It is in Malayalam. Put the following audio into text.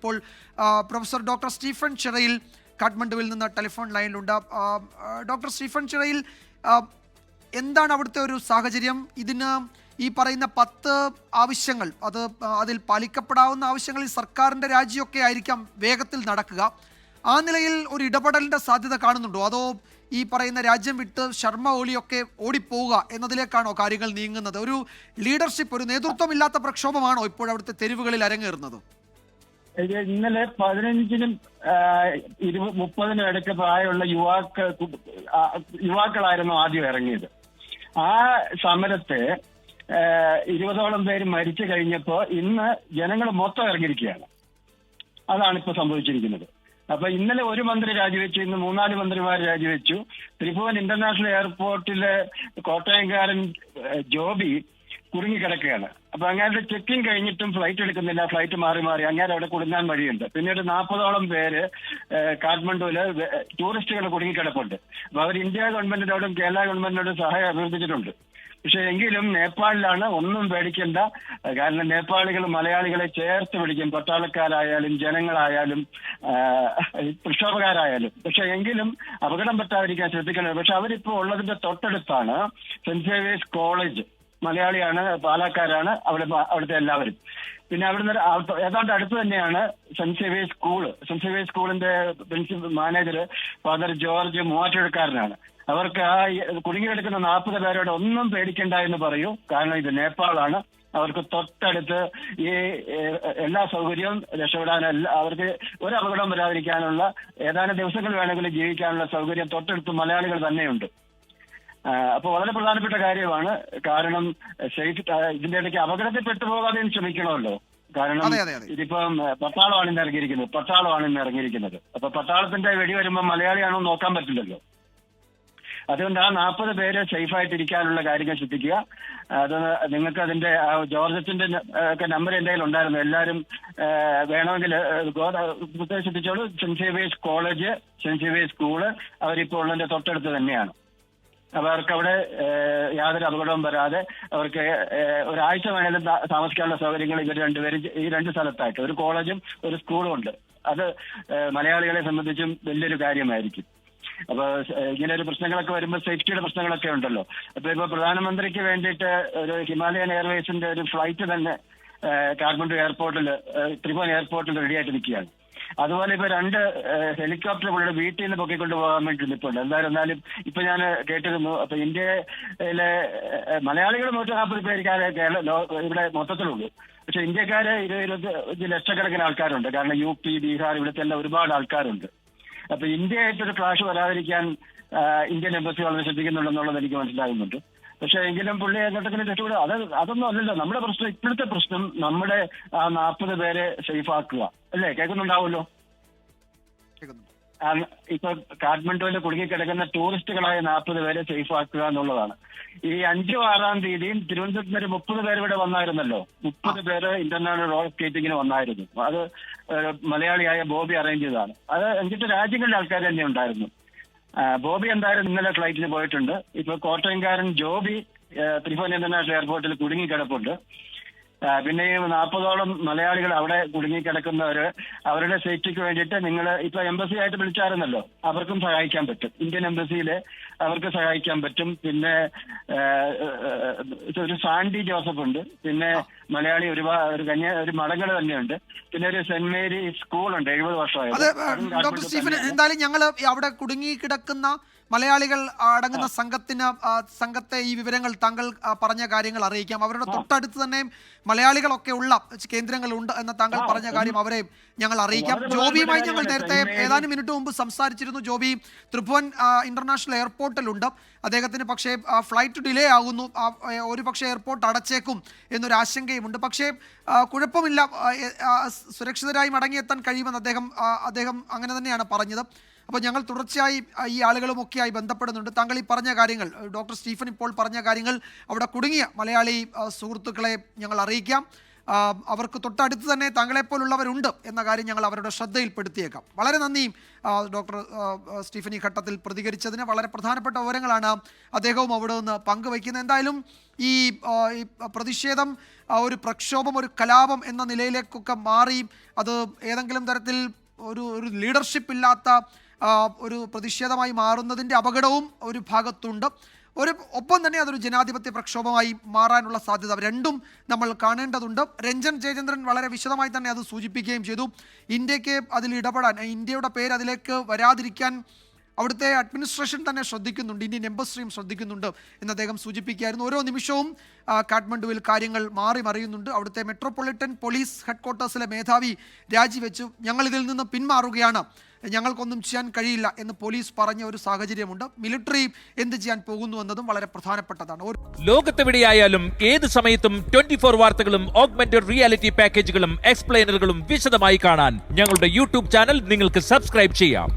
ഇപ്പോൾ പ്രൊഫസർ ഡോക്ടർ സ്റ്റീഫൻ ചിറയിൽ കാഠ്മണ്ഡുവിൽ നിന്ന് ടെലിഫോൺ ലൈനിലുണ്ട്. ഡോക്ടർ സ്റ്റീഫൻ ചിറയിൽ, എന്താണ് അവിടുത്തെ ഒരു സാഹചര്യം? ഇതിന് ഈ പറയുന്ന 10 ആവശ്യങ്ങൾ, അതിൽ പാലിക്കപ്പെടാവുന്ന ആവശ്യങ്ങളിൽ സർക്കാരിൻ്റെ രാജിയൊക്കെ ആയിരിക്കാം വേഗത്തിൽ നടക്കുക. ആ നിലയിൽ ഒരു ഇടപെടലിൻ്റെ സാധ്യത കാണുന്നുണ്ടോ? അതോ ഈ പറയുന്ന രാജ്യം വിട്ട് ശർമ്മ ഓലിയൊക്കെ ഓടിപ്പോവുക എന്നതിലേക്കാണോ കാര്യങ്ങൾ നീങ്ങുന്നത്? ഒരു ലീഡർഷിപ്പ്, ഒരു നേതൃത്വമില്ലാത്ത പ്രക്ഷോഭമാണോ ഇപ്പോഴവിടുത്തെ തെരുവുകളിൽ അരങ്ങേറുന്നത്? ഇന്നലെ 15-നും 30-നും ഇടയ്ക്ക് പ്രായമുള്ള യുവാക്കളായിരുന്നു ആദ്യം ഇറങ്ങിയത്. ആ സമരത്തെ 20ഓളം പേര് മരിച്ചു കഴിഞ്ഞപ്പോ ഇന്ന് ജനങ്ങൾ മൊത്തം ഇറങ്ങിയിരിക്കുകയാണ്. അതാണ് ഇപ്പൊ സംഭവിച്ചിരിക്കുന്നത്. അപ്പൊ ഇന്നലെ ഒരു മന്ത്രി രാജിവെച്ചു, ഇന്ന് 3-4 മന്ത്രിമാർ രാജിവെച്ചു. ത്രിഭുവൻ ഇന്റർനാഷണൽ എയർപോർട്ടിലെ കോട്ടയംകാരൻ ജോബി കുടുങ്ങിക്കിടക്കുകയാണ്. അപ്പൊ അങ്ങേരുടെ ചെക്കിങ് കഴിഞ്ഞിട്ടും ഫ്ലൈറ്റ് എടുക്കുന്നില്ല, ഫ്ലൈറ്റ് മാറി മാറി അങ്ങേരെ അവിടെ കുടുങ്ങാൻ വഴിയുണ്ട്. പിന്നീട് 40ഓളം പേര് കാഠ്മണ്ഡുവില് ടൂറിസ്റ്റുകൾ കുടുങ്ങിക്കിടപ്പുണ്ട്. അപ്പൊ അവർ ഇന്ത്യ ഗവൺമെന്റിനോടും കേരള ഗവൺമെന്റിനോടും സഹായം അഭ്യർത്ഥിച്ചിട്ടുണ്ട്. പക്ഷെ എങ്കിലും നേപ്പാളിലാണ്, ഒന്നും പേടിക്കണ്ട, കാരണം നേപ്പാളികൾ മലയാളികളെ ചേർത്ത് പിടിക്കും, പട്ടാളക്കാരായാലും ജനങ്ങളായാലും പ്രക്ഷോഭകാരായാലും. പക്ഷെ എങ്കിലും അപകടം പറ്റാതിരിക്കാൻ ശ്രദ്ധിക്കണം. പക്ഷെ അവരിപ്പോ ഉള്ളതിന്റെ തൊട്ടടുത്താണ് സെന്റ് സേവിയേഴ്സ് കോളേജ്. മലയാളിയാണ്, പാലക്കാരാണ് അവിടുത്തെ എല്ലാവരും. പിന്നെ അവിടുന്ന് ഏതാണ്ട് അടുത്ത് തന്നെയാണ് saint Xavier's school. Saint Xavier's സ്കൂളിന്റെ പ്രിൻസിപ്പൽ മാനേജർ ഫാദർ ജോർജ് മൂവാറ്റുപുഴക്കാരനാണ്. അവർക്ക് ആ കുടുങ്ങിക്കിടക്കുന്ന 40 പേരോട് ഒന്നും പേടിക്കണ്ട എന്ന് പറയൂ, കാരണം ഇത് നേപ്പാളാണ്. അവർക്ക് തൊട്ടടുത്ത് ഈ എല്ലാ സൗകര്യവും രക്ഷപ്പെടാൻ, അവർക്ക് ഒരു അപകടം വരാതിരിക്കാനുള്ള ഏതാനും ദിവസങ്ങൾ വേണമെങ്കിലും ജീവിക്കാനുള്ള സൗകര്യം തൊട്ടടുത്ത് മലയാളികൾ തന്നെയുണ്ട്. അപ്പൊ വളരെ പ്രധാനപ്പെട്ട കാര്യമാണ്. കാരണം ഇതിന്റെ ഇടയ്ക്ക് അപകടത്തിൽ പെട്ടുപോകാതെ ശ്രമിക്കണമല്ലോ. കാരണം ഇതിപ്പം പട്ടാളമാണ് ഇന്ന് ഇറങ്ങിയിരിക്കുന്നത്. അപ്പൊ പട്ടാളത്തിന്റെ വെടി വരുമ്പോൾ മലയാളിയാണോ നോക്കാൻ പറ്റില്ലല്ലോ. അതുകൊണ്ട് ആ 40 പേര് സേഫായിട്ടിരിക്കാനുള്ള കാര്യങ്ങൾ ശ്രദ്ധിക്കുക. അത് നിങ്ങൾക്ക് അതിന്റെ ജോർജറ്റിന്റെ ഒക്കെ നമ്പർ എന്റെ കയ്യിൽ ഉണ്ടായിരുന്നു. എല്ലാവരും വേണമെങ്കിൽ ശ്രദ്ധിച്ചോളൂ. Saint Xavier's College, Saint Xavier's School അവരിപ്പോൾ ഉള്ളതിന്റെ തൊട്ടടുത്ത് തന്നെയാണ്. അപ്പൊ അവർക്ക് അവിടെ യാതൊരു അപകടവും വരാതെ അവർക്ക് ഒരാഴ്ച വേണേലും താമസിക്കാനുള്ള സൗകര്യങ്ങൾ ഇവർ രണ്ടുപേരും ഈ 2 സ്ഥലത്തായിട്ട്, ഒരു കോളേജും ഒരു സ്കൂളും ഉണ്ട്. അത് മലയാളികളെ സംബന്ധിച്ചും വലിയൊരു കാര്യമായിരിക്കും. അപ്പൊ ഇങ്ങനെ ഒരു പ്രശ്നങ്ങളൊക്കെ വരുമ്പോൾ സേഫ്റ്റിയുടെ പ്രശ്നങ്ങളൊക്കെ ഉണ്ടല്ലോ. അപ്പൊ ഇപ്പൊ പ്രധാനമന്ത്രിക്ക് വേണ്ടിയിട്ട് ഒരു ഹിമാലയൻ എയർവേസിന്റെ ഒരു ഫ്ലൈറ്റ് തന്നെ കാഠ്മണ്ഡു എയർപോർട്ടിൽ, ത്രിഭുവൻ എയർപോർട്ടിൽ റെഡിയായിട്ട് നിൽക്കുകയാണ്. അതുപോലെ ഇപ്പൊ 2 ഹെലികോപ്റ്റർ പുള്ളിയുടെ വീട്ടിൽ നിന്ന് പൊക്കിക്കൊണ്ട് പോകാൻ വേണ്ടി നിൽപ്പുണ്ട്. എന്നാലും ഇപ്പൊ ഞാൻ കേട്ടിരുന്നു. അപ്പൊ ഇന്ത്യയിലെ മലയാളികൾ 140 പേർക്കാരെ ഇവിടെ മൊത്തത്തിലുള്ളൂ. പക്ഷെ ഇന്ത്യക്കാര് 20 ലക്ഷക്കണക്കിന് ആൾക്കാരുണ്ട്. കാരണം UP, ബീഹാർ ഇവിടുത്തെ എല്ലാം ഒരുപാട് ആൾക്കാരുണ്ട്. അപ്പൊ ഇന്ത്യയായിട്ടൊരു ക്ലാഷ് വരാതിരിക്കാൻ ഇന്ത്യൻ എംബസി വളരെ ശ്രദ്ധിക്കുന്നുണ്ടെന്നുള്ളത് എനിക്ക് മനസ്സിലാകുന്നുണ്ട്. പക്ഷെ എങ്കിലും പുള്ളി എങ്ങോട്ടെങ്കിലും രക്ഷപ്പെടുക, അതൊന്നും അല്ലല്ലോ നമ്മുടെ പ്രശ്നം. ഇപ്പോഴത്തെ പ്രശ്നം നമ്മുടെ ആ 40 പേരെ സേഫ് ആക്കുക അല്ലേ? കേൾക്കുന്നുണ്ടാവുമല്ലോ. ഇപ്പൊ കാഠ്മണ്ഡുവിൽ കുടുങ്ങിക്കിടക്കുന്ന ടൂറിസ്റ്റുകളായ 40 പേരെ സേഫ് ആക്കുക എന്നുള്ളതാണ്. ഈ 5ഉം 6ആം തീയതിയും തിരുവനന്തപുരത്ത് ഒരു 30 പേര് ഇവിടെ വന്നായിരുന്നല്ലോ. 30 പേര് ഇന്റർനാഷണൽ റോഡ് സ്കേറ്റിങ്ങിന് വന്നായിരുന്നു. അത് മലയാളിയായ ബോബി അറേഞ്ച് ചെയ്തതാണ്. അത് 5 രാജ്യങ്ങളിലെ ആൾക്കാർ തന്നെ ഉണ്ടായിരുന്നു. ബോബി എന്തായാലും ഇന്നലെ ഫ്ലൈറ്റിന് പോയിട്ടുണ്ട്. ഇപ്പൊ കോട്ടയംകാരൻ ജോബി ത്രിഭുവൻ ഇന്റർനാഷണൽ എയർപോർട്ടിൽ കുടുങ്ങിക്കിടപ്പുണ്ട്. പിന്നെ ഈ 40ഓളം മലയാളികൾ അവിടെ കുടുങ്ങിക്കിടക്കുന്നവര് അവരുടെ സേഫ്റ്റിക്ക് വേണ്ടിയിട്ട് നിങ്ങൾ ഇപ്പൊ എംബസി ആയിട്ട് വിളിച്ചായിരുന്നല്ലോ, അവർക്കും സഹായിക്കാൻ പറ്റും. ഇന്ത്യൻ എംബസിയില് അവർക്ക് സഹായിക്കാൻ പറ്റും. പിന്നെ ഒരു സാൻഡി ജോസഫ് ഉണ്ട്. പിന്നെ മലയാളി ഒരു മടങ്ങൾ തന്നെയുണ്ട്. പിന്നെ ഒരു സെന്റ് മേരി സ്കൂളുണ്ട്, 70 വർഷമായത്. ഡോക്ടർ സ്റ്റീഫൻ, എന്തായാലും ഞങ്ങൾ അവിടെ കുടുങ്ങിക്കിടക്കുന്ന മലയാളികൾ അടങ്ങുന്ന സംഘത്തെ ഈ വിവരങ്ങൾ താങ്കൾ പറഞ്ഞ കാര്യങ്ങൾ അറിയിക്കാം. അവരുടെ തൊട്ടടുത്ത് തന്നെ മലയാളികളൊക്കെ ഉള്ള കേന്ദ്രങ്ങളുണ്ട് എന്ന താങ്കൾ പറഞ്ഞ കാര്യം അവരെ ഞങ്ങൾ അറിയിക്കാം. ജോബിയുമായി ഞങ്ങൾ നേരത്തെ ഏതാനും മിനിറ്റ് മുമ്പ് സംസാരിച്ചിരുന്നു. ജോബി ത്രിഭുവൻ ഇന്റർനാഷണൽ എയർപോർട്ടിലുണ്ട്. അദ്ദേഹത്തിന് പക്ഷേ ഫ്ലൈറ്റ് ഡിലേ ആകുന്നു, ഒരു പക്ഷേ എയർപോർട്ട് അടച്ചേക്കും എന്നൊരു ആശങ്കയുമുണ്ട്. പക്ഷേ കുഴപ്പമില്ല, സുരക്ഷിതരായി മടങ്ങിയെത്താൻ കഴിയുമെന്ന് അദ്ദേഹം അങ്ങനെ തന്നെയാണ് പറഞ്ഞത്. അപ്പോൾ ഞങ്ങൾ തുടർച്ചയായി ഈ ആളുകളുമൊക്കെയായി ബന്ധപ്പെടുന്നുണ്ട്. താങ്കൾ ഈ പറഞ്ഞ കാര്യങ്ങൾ, ഡോക്ടർ സ്റ്റീഫൻ ഇപ്പോൾ പറഞ്ഞ കാര്യങ്ങൾ അവിടെ കുടുങ്ങിയ മലയാളി സുഹൃത്തുക്കളെ ഞങ്ങൾ അറിയിക്കാം. അവർക്ക് തൊട്ടടുത്ത് തന്നെ താങ്കളെപ്പോലുള്ളവരുണ്ട് എന്ന കാര്യം ഞങ്ങൾ അവരുടെ ശ്രദ്ധയിൽപ്പെടുത്തിയേക്കാം. വളരെ നന്ദി ഡോക്ടർ സ്റ്റീഫൻ ഈ ഘട്ടത്തിൽ പ്രതികരിച്ചതിന്. വളരെ പ്രധാനപ്പെട്ട വിവരങ്ങളാണ് അദ്ദേഹവും അവിടെ നിന്ന് പങ്കുവയ്ക്കുന്നത്. എന്തായാലും ഈ പ്രതിഷേധം ഒരു പ്രക്ഷോഭം, ഒരു കലാപം എന്ന നിലയിലേക്കൊക്കെ മാറി അത് ഏതെങ്കിലും തരത്തിൽ ഒരു ലീഡർഷിപ്പ് ഇല്ലാത്ത ഒരു പ്രതിഷേധമായി മാറുന്നതിൻ്റെ അപകടവും ഒരു ഭാഗത്തുണ്ട്. ഒപ്പം തന്നെ അതൊരു ജനാധിപത്യ പ്രക്ഷോഭമായി മാറാനുള്ള സാധ്യത രണ്ടും നമ്മൾ കാണേണ്ടതുണ്ട്. രഞ്ജൻ ജയചന്ദ്രൻ വളരെ വിശദമായി തന്നെ അത് സൂചിപ്പിക്കുകയും ചെയ്തു. ഇന്ത്യക്ക് അതിൽ ഇടപെടാൻ, ഇന്ത്യയുടെ പേര് അതിലേക്ക് വരാതിരിക്കാൻ അവിടുത്തെ അഡ്മിനിസ്ട്രേഷൻ തന്നെ ശ്രദ്ധിക്കുന്നുണ്ട്, ഇന്ത്യൻ എംബസിയും ശ്രദ്ധിക്കുന്നുണ്ട് എന്ന് അദ്ദേഹം സൂചിപ്പിക്കുകയായിരുന്നു. ഓരോ നിമിഷവും കാഠ്മണ്ഡുവിൽ കാര്യങ്ങൾ മാറി മറിയുന്നുണ്ട്. അവിടുത്തെ മെട്രോപൊളിറ്റൻ പോലീസ് ഹെഡ്ക്വാർട്ടേഴ്സിലെ മേധാവി രാജിവെച്ചു. ഞങ്ങൾ ഇതിൽ നിന്ന് പിന്മാറുകയാണ്, ഞങ്ങൾക്കൊന്നും ചെയ്യാൻ കഴിയില്ല എന്ന് പോലീസ് പറഞ്ഞ ഒരു സാഹചര്യമുണ്ട്. മിലിറ്ററി എന്ത് ചെയ്യാൻ പോകുന്നു എന്നതും വളരെ പ്രധാനപ്പെട്ടതാണ്. ലോകത്തെവിടെയായാലും ഏത് സമയത്തും 24 വാർത്തകളും ഓഗ്മെന്റഡ് റിയാലിറ്റി പാക്കേജുകളും എക്സ്പ്ലെയിനറുകളും വിശദമായി കാണാൻ ഞങ്ങളുടെ യൂട്യൂബ് ചാനൽ നിങ്ങൾക്ക് സബ്സ്ക്രൈബ് ചെയ്യാം.